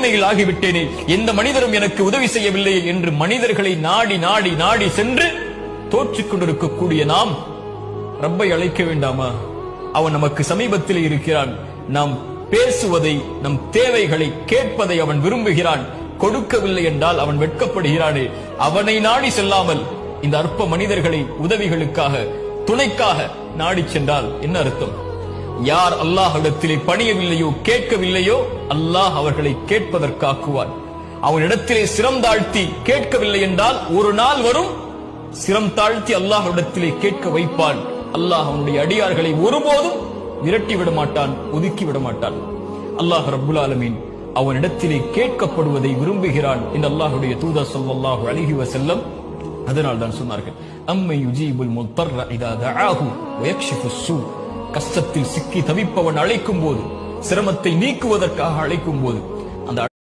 நிலைமையில் ஆகிவிட்டேனே, எந்த மனிதரும் எனக்கு உதவி செய்யவில்லை என்று மனிதர்களை நாடி நாடி நாடி சென்று தோற்றுக் கொண்டிருக்கக்கூடிய நாம் ரப்பை அழைக்க வேண்டாமா? அவன் நமக்கு சமீபத்தில் இருக்கிறான். நாம் பேசுவதை, நம் தேவைகளை கேட்பதை அவன் விரும்புகிறான். கொடுக்கவில்லை என்றால் அவன் வெட்கப்படுகிறானே, அவனை நாடி செல்லாமல் இந்த அற்ப மனிதர்களை உதவிகளுக்காக, துணைக்காக நாடி சென்றால் என்ன அர்த்தம்? யார் அல்லாஹ்விடத்திலே பணியவில்லையோ, கேட்கவில்லையோ, அல்லாஹ் அவர்களை கேட்பதற்காக்குவான். அவனிடத்திலே சிரம் தாழ்த்தி கேட்கவில்லை என்றால் ஒரு நாள் வரும், சிரம் தாழ்த்தி அல்லாஹ்விடத்திலே கேட்க வைப்பான். அல்லாஹ் அவனுடைய அடியார்களை ஒருபோதும் விரட்டி விட மாட்டான், ஒதுக்கி விட மாட்டான். அல்லாஹ் ரப்புல் ஆலமீன் அவனிடத்திலே கேட்கப்படுவதை விரும்புகிறான் என்று அல்லாஹ்வுடைய தூதர் ஸல்லல்லாஹு அலைஹி வஸல்லம் அதனால் தான் சொன்னார்கள், அம்மை யுஜீபுல் முத்தர்ர இதா தஆஹு வயக்ஷிஃபுஸ் ஸூ. கஷ்டத்தில் சிக்கி தவிப்பவன் அழைக்கும் போது, சிரமத்தை நீக்குவதற்காக அழைக்கும் போது